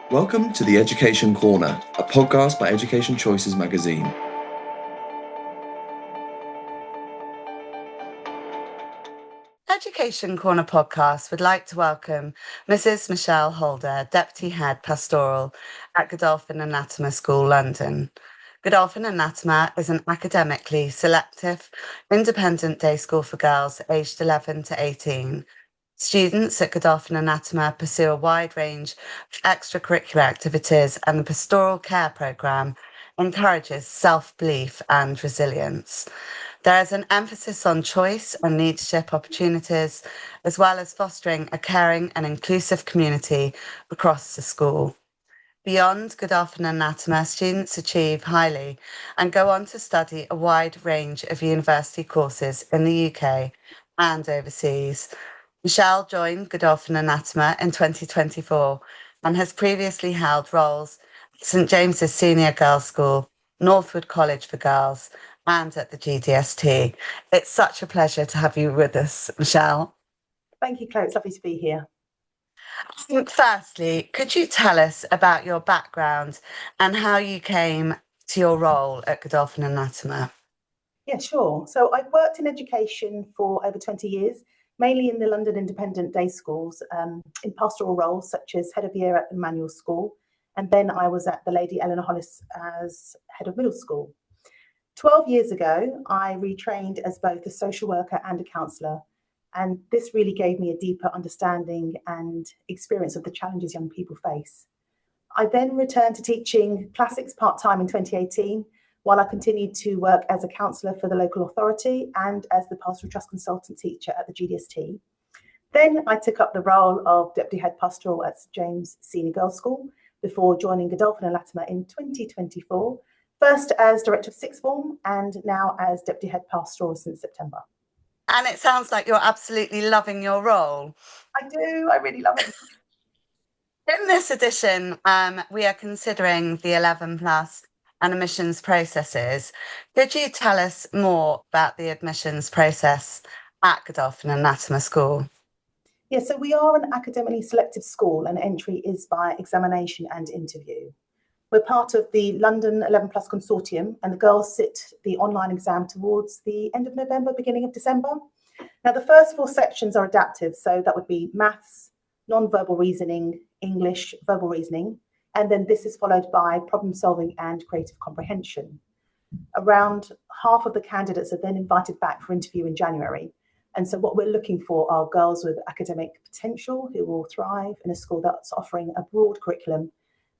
Welcome to the Education Corner, a podcast by Education Choices magazine. Education Corner podcast would like to welcome Mrs. Michelle Holder, Deputy Head Pastoral at Godolphin and Latymer School, London. Godolphin and Latymer is an academically selective, independent day school for girls aged 11 to 18. Students at Godolphin and Latymer pursue a wide range of extracurricular activities, and the Pastoral Care programme encourages self-belief and resilience. There is an emphasis on choice and leadership opportunities, as well as fostering a caring and inclusive community across the school. Beyond Godolphin and Latymer, students achieve highly and go on to study a wide range of university courses in the UK and overseas. Michelle joined Godolphin and Latymer in 2024 and has previously held roles at St James's Senior Girls' School, Northwood College for Girls, and at the GDST. It's such a pleasure to have you with us, Michelle. Thank you, Claire. It's lovely to be here. Firstly, could you tell us about your background and how you came to your role at Godolphin and Latymer? Yeah, sure. So I've worked in education for over 20 years, mainly in the London independent day schools, in pastoral roles such as head of year at the manual school. And then I was at the Lady Eleanor Hollis as head of middle school. 12 years ago, I retrained as both a social worker and a counsellor. And this really gave me a deeper understanding and experience of the challenges young people face. I then returned to teaching classics part-time in 2018, while I continued to work as a counsellor for the local authority and as the pastoral trust consultant teacher at the GDST. Then I took up the role of Deputy Head Pastoral at St James Senior Girls' School before joining Godolphin and Latymer in 2024, first as Director of Sixth Form and now as Deputy Head Pastoral since September. And it sounds like you're absolutely loving your role. I do. I really love it. In this edition, we are considering the 11 plus and admissions processes. Could you tell us more about the admissions process at Godolphin and Latymer School? Yeah, so we are an academically selective school and entry is by examination and interview. We're part of the London 11 Plus Consortium and the girls sit the online exam towards the end of November, beginning of December. Now, the first 4 sections are adaptive, so that would be maths, non-verbal reasoning, English, verbal reasoning, and then this is followed by problem solving and creative comprehension. Around half of the candidates are then invited back for interview in January. And so what we're looking for are girls with academic potential who will thrive in a school that's offering a broad curriculum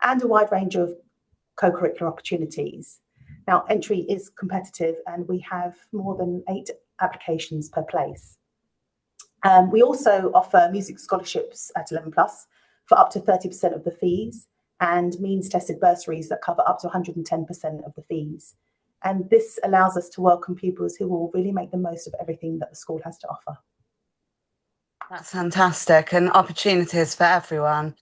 and a wide range of co-curricular opportunities. Now, entry is competitive and we have more than 8 applications per place. We also offer music scholarships at 11 Plus for up to 30% of the fees and means tested bursaries that cover up to 110% of the fees. And this allows us to welcome pupils who will really make the most of everything that the school has to offer. That's fantastic, and opportunities for everyone.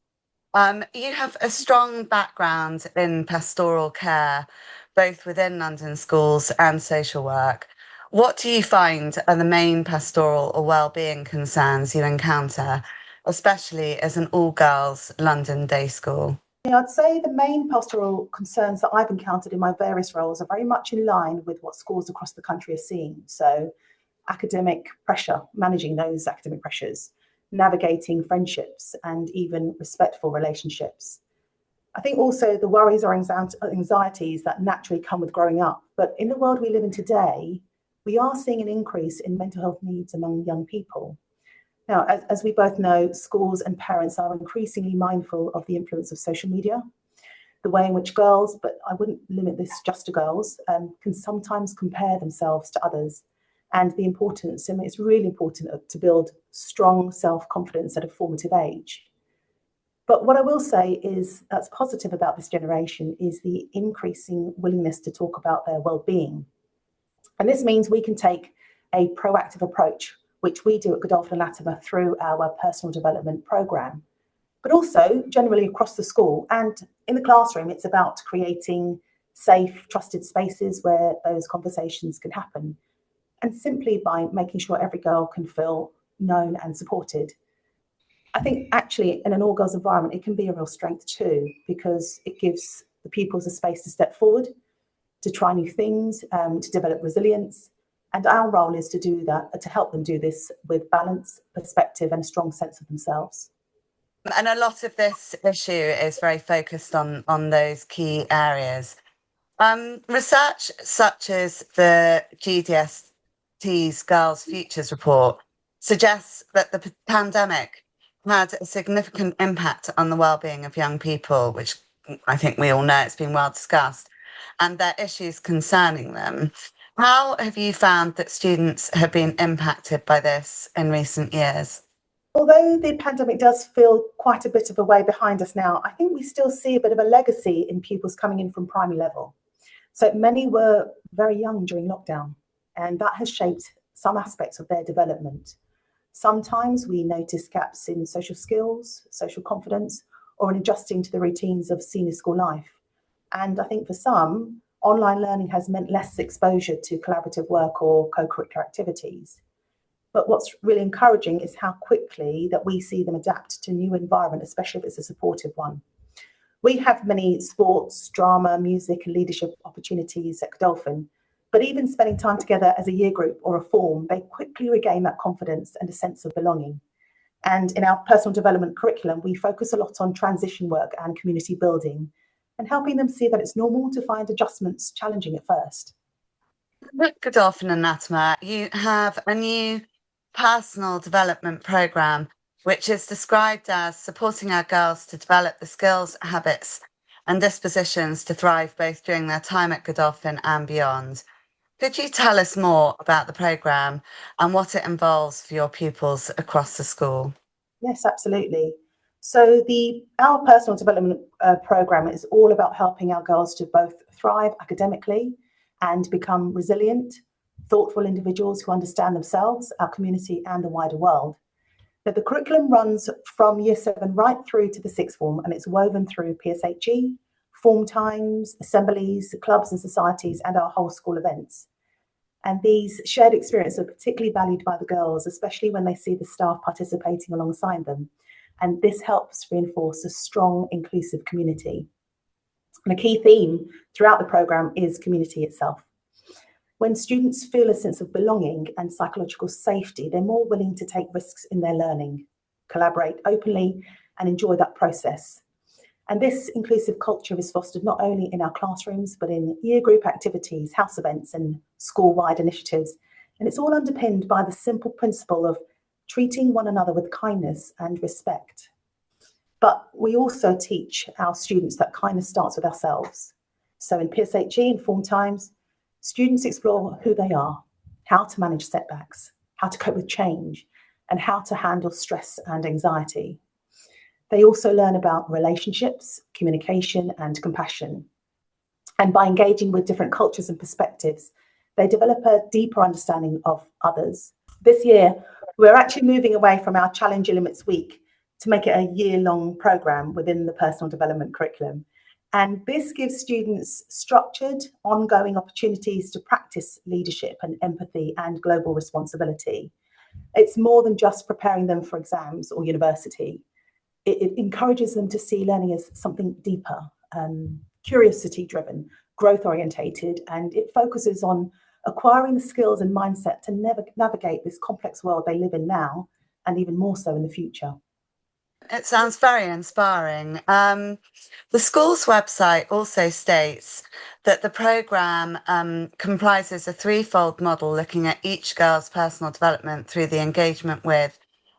You have a strong background in pastoral care, both within London schools and social work. What do you find are the main pastoral or wellbeing concerns you encounter, especially as an all-girls London day school? I'd say the main pastoral concerns that I've encountered in my various roles are very much in line with what schools across the country are seeing. So academic pressure, managing those academic pressures, navigating friendships and even respectful relationships. I think also the worries or anxieties that naturally come with growing up. But in the world we live in today, we are seeing an increase in mental health needs among young people. Now, as we both know, schools and parents are increasingly mindful of the influence of social media, the way in which girls, but I wouldn't limit this just to girls, can sometimes compare themselves to others, and the importance, and it's really important to build strong self-confidence at a formative age. But what I will say is that's positive about this generation is the increasing willingness to talk about their well-being. And this means we can take a proactive approach, which we do at Godolphin and Latymer through our personal development programme, but also generally across the school. And in the classroom, it's about creating safe, trusted spaces where those conversations can happen. And simply by making sure every girl can feel known and supported. I think actually in an all-girls environment, it can be a real strength too, because it gives the pupils a space to step forward, to try new things, to develop resilience. And our role is to do that, to help them do this with balance, perspective, and a strong sense of themselves. And a lot of this issue is very focused on those key areas. Research such as the GDST's Girls' Futures report suggests that the pandemic had a significant impact on the well-being of young people, which I think we all know it's been well discussed, and their issues concerning them. How have you found that students have been impacted by this in recent years? Although the pandemic does feel quite a bit of a way behind us now, I think we still see a bit of a legacy in pupils coming in from primary level. So many were very young during lockdown, and that has shaped some aspects of their development. Sometimes we notice gaps in social skills, social confidence, or in adjusting to the routines of senior school life. And I think for some, online learning has meant less exposure to collaborative work or co-curricular activities. But what's really encouraging is how quickly that we see them adapt to a new environment, especially if it's a supportive one. We have many sports, drama, music, and leadership opportunities at Godolphin, but even spending time together as a year group or a form, they quickly regain that confidence and a sense of belonging. And in our personal development curriculum, we focus a lot on transition work and community building and helping them see that it's normal to find adjustments challenging at first. At Godolphin and Latymer, you have a new personal development programme, which is described as supporting our girls to develop the skills, habits, and dispositions to thrive both during their time at Godolphin and beyond. Could you tell us more about the programme and what it involves for your pupils across the school? Yes, absolutely. So our personal development programme is all about helping our girls to both thrive academically and become resilient, thoughtful individuals who understand themselves, our community, and the wider world. Now, the curriculum runs from Year 7 right through to the sixth form, and it's woven through PSHE, form times, assemblies, clubs and societies, and our whole school events. And these shared experiences are particularly valued by the girls, especially when they see the staff participating alongside them. And this helps reinforce a strong, inclusive community. And a key theme throughout the programme is community itself. When students feel a sense of belonging and psychological safety, they're more willing to take risks in their learning, collaborate openly, and enjoy that process. And this inclusive culture is fostered not only in our classrooms, but in year group activities, house events, and school-wide initiatives. And it's all underpinned by the simple principle of treating one another with kindness and respect. But we also teach our students that kindness starts with ourselves. So in PSHE and form times, students explore who they are, how to manage setbacks, how to cope with change, and how to handle stress and anxiety. They also learn about relationships, communication, and compassion. And by engaging with different cultures and perspectives, they develop a deeper understanding of others. This year, we're actually moving away from our Challenge Your Limits week to make it a year-long programme within the personal development curriculum. And this gives students structured, ongoing opportunities to practice leadership and empathy and global responsibility. It's more than just preparing them for exams or university. It encourages them to see learning as something deeper, curiosity-driven, growth-orientated, and it focuses on acquiring the skills and mindset to navigate this complex world they live in now, and even more so in the future. It sounds very inspiring. The school's website also states that the programme comprises a threefold model looking at each girl's personal development through the engagement with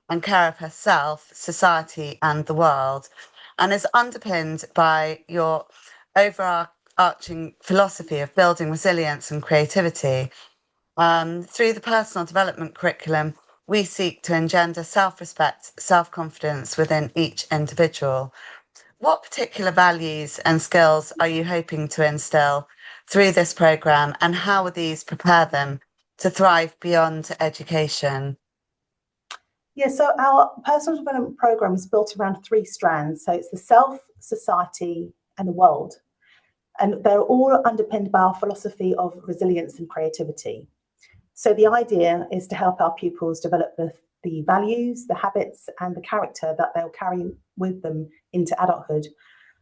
and care of herself, society, and the world, and is underpinned by your overarching philosophy of building resilience and creativity. Through the personal development curriculum, we seek to engender self-respect, self-confidence within each individual. What particular values and skills are you hoping to instill through this programme, and how will these prepare them to thrive beyond education? Yeah, so our personal development programme is built around three strands. So it's the self, society, and the world. And they're all underpinned by our philosophy of resilience and creativity. So the idea is to help our pupils develop the values, the habits, and the character that they'll carry with them into adulthood,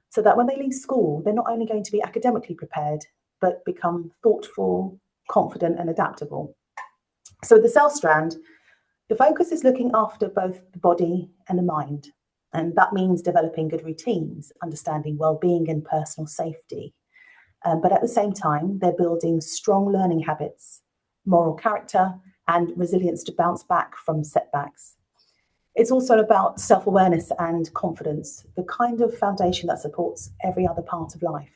so that when they leave school, they're not only going to be academically prepared, but become thoughtful, confident, and adaptable. So the self strand, the focus is looking after both the body and the mind. And that means developing good routines, understanding well-being and personal safety. But at the same time, they're building strong learning habits, moral character, and resilience to bounce back from setbacks. It's also about self-awareness and confidence, the kind of foundation that supports every other part of life.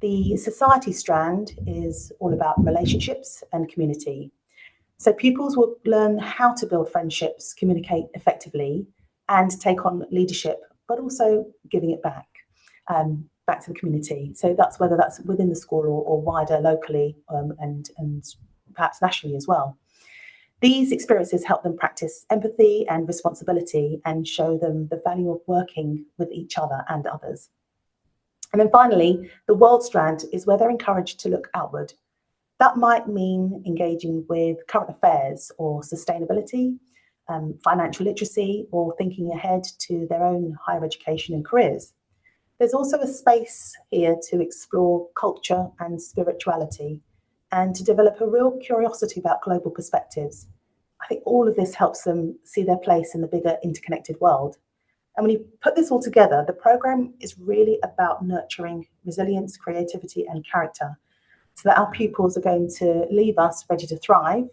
The society strand is all about relationships and community. So pupils will learn how to build friendships, communicate effectively, and take on leadership, but also giving it back to the community. So that's whether that's within the school or wider locally and perhaps nationally as well. These experiences help them practice empathy and responsibility and show them the value of working with each other and others. And then finally, the world strand is where they're encouraged to look outward. That might mean engaging with current affairs or sustainability, financial literacy, or thinking ahead to their own higher education and careers. There's also a space here to explore culture and spirituality and to develop a real curiosity about global perspectives. I think all of this helps them see their place in the bigger interconnected world. And when you put this all together, the programme is really about nurturing resilience, creativity, and character, so that our pupils are going to leave us ready to thrive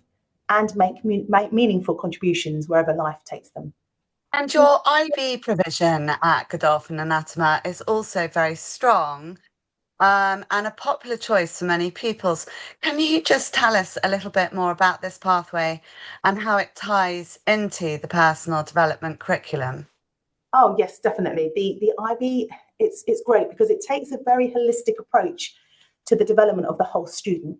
and make meaningful contributions wherever life takes them. And your IB provision at Godolphin and Latymer is also very strong and a popular choice for many pupils. Can you just tell us a little bit more about this pathway and how it ties into the personal development curriculum? Oh, yes, definitely. The IB, it's great because it takes a very holistic approach to the development of the whole student.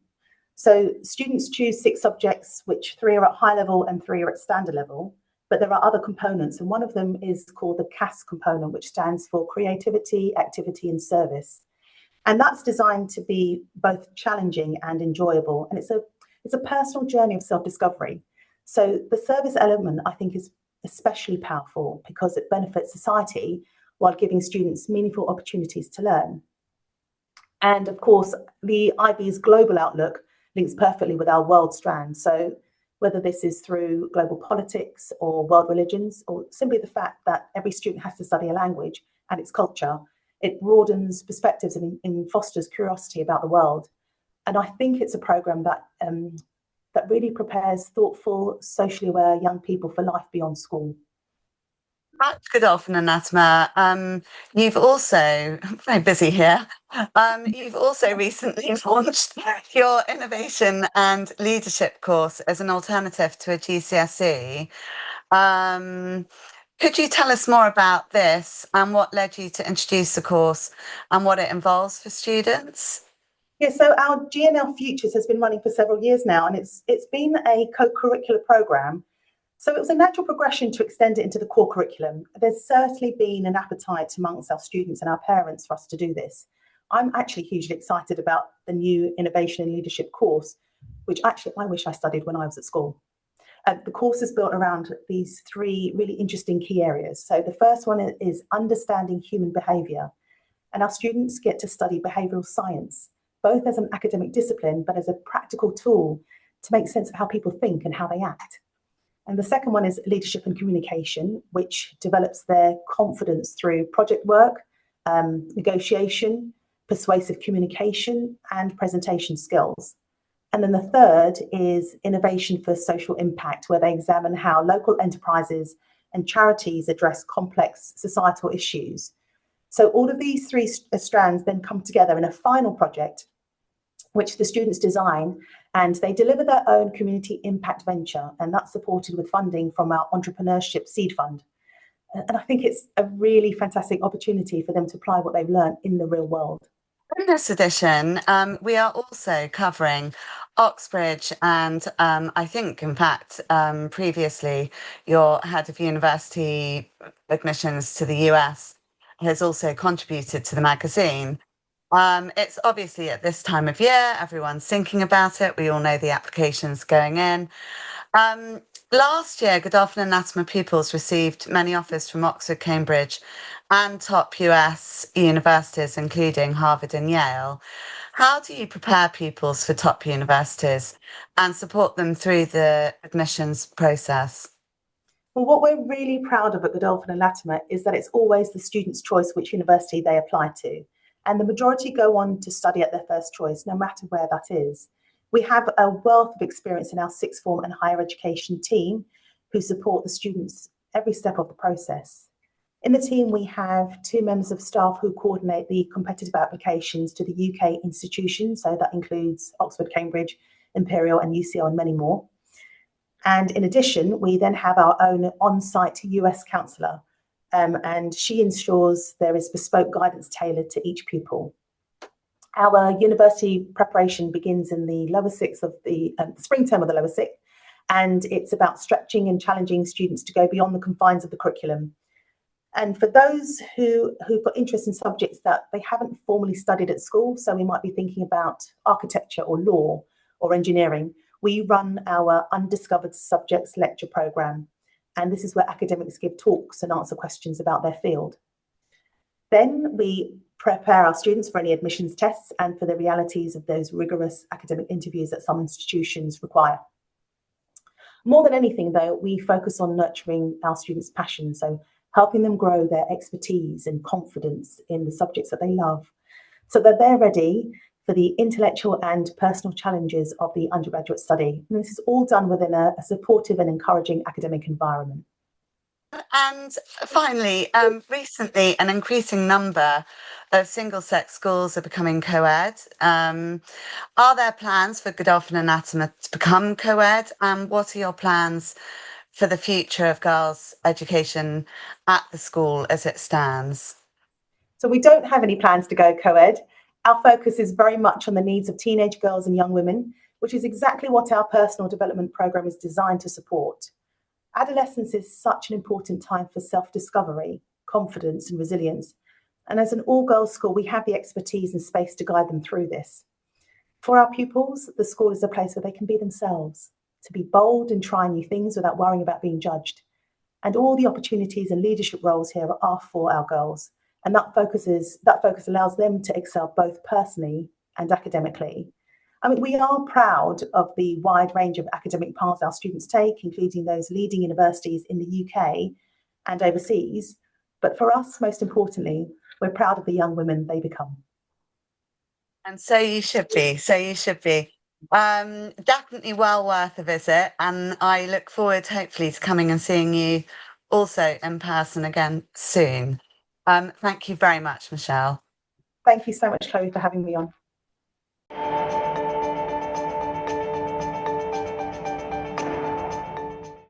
So students choose 6 subjects, which 3 are at high level and 3 are at standard level. But there are other components, and one of them is called the CAS component, which stands for Creativity, Activity and Service. And that's designed to be both challenging and enjoyable. And it's a personal journey of self-discovery. So the service element, I think, is especially powerful because it benefits society while giving students meaningful opportunities to learn. And of course, the IB's global outlook links perfectly with our world strand. So whether this is through global politics or world religions, or simply the fact that every student has to study a language and its culture, it broadens perspectives and fosters curiosity about the world. And I think it's a programme that really prepares thoughtful, socially aware young people for life beyond school. At Godolphin and Latymer, you've also, very busy here, you've also recently launched your Innovation and Leadership course as an alternative to a GCSE. Could you tell us more about this and what led you to introduce the course and what it involves for students? Yeah, so our GNL Futures has been running for several years now, and it's been a co-curricular programme. So it was a natural progression to extend it into the core curriculum. There's certainly been an appetite amongst our students and our parents for us to do this. I'm actually hugely excited about the new Innovation and Leadership course, which actually I wish I studied when I was at school. The course is built around these 3 really interesting key areas. So the first one is understanding human behaviour. And our students get to study behavioural science, both as an academic discipline, but as a practical tool to make sense of how people think and how they act. And the second one is leadership and communication, which develops their confidence through project work, negotiation, persuasive communication, and presentation skills. And then the third is innovation for social impact, where they examine how local enterprises and charities address complex societal issues. So all of these 3 strands then come together in a final project, which the students design, and they deliver their own community impact venture, and that's supported with funding from our entrepreneurship seed fund. And I think it's a really fantastic opportunity for them to apply what they've learned in the real world. In this edition, we are also covering Oxbridge and I think, in fact, previously your head of university admissions to the US has also contributed to the magazine. It's obviously at this time of year, everyone's thinking about it. We all know the applications going in. Last year, Godolphin and Latymer pupils received many offers from Oxford, Cambridge, and top US universities, including Harvard and Yale. How do you prepare pupils for top universities and support them through the admissions process? Well, what we're really proud of at Godolphin and Latymer is that it's always the student's choice which university they apply to. And the majority go on to study at their first choice, no matter where that is. We have a wealth of experience in our sixth form and higher education team who support the students every step of the process. In the team, we have 2 members of staff who coordinate the competitive applications to the UK institutions. So that includes Oxford, Cambridge, Imperial and UCL and many more. And in addition, we then have our own on-site US counsellor, and she ensures there is bespoke guidance tailored to each pupil. Our university preparation begins in the lower sixth of the spring term of the lower sixth, and it's about stretching and challenging students to go beyond the confines of the curriculum. And for those who've got interest in subjects that they haven't formally studied at school, so we might be thinking about architecture or law or engineering, we run our Undiscovered Subjects lecture programme, and this is where academics give talks and answer questions about their field. Then we prepare our students for any admissions tests and for the realities of those rigorous academic interviews that some institutions require. More than anything, though, we focus on nurturing our students' passion, so helping them grow their expertise and confidence in the subjects that they love, so that they're ready for the intellectual and personal challenges of the undergraduate study. And this is all done within a supportive and encouraging academic environment. And finally, recently, an increasing number of single-sex schools are becoming co-ed. Are there plans for Godolphin and Latymer to become co-ed? And what are your plans for the future of girls' education at the school as it stands? So we don't have any plans to go co-ed. Our focus is very much on the needs of teenage girls and young women, which is exactly what our personal development programme is designed to support. Adolescence is such an important time for self-discovery, confidence and resilience. And as an all-girls school, we have the expertise and space to guide them through this. For our pupils, the school is a place where they can be themselves, to be bold and try new things without worrying about being judged. And all the opportunities and leadership roles here are for our girls. And that focus allows them to excel both personally and academically. I mean, we are proud of the wide range of academic paths our students take, including those leading universities in the UK and overseas. But for us, most importantly, we're proud of the young women they become. And so you should be. So you should be. Definitely well worth a visit. And I look forward, hopefully, to coming and seeing you also in person again soon. Thank you very much, Michelle. Thank you so much, Chloe, for having me on.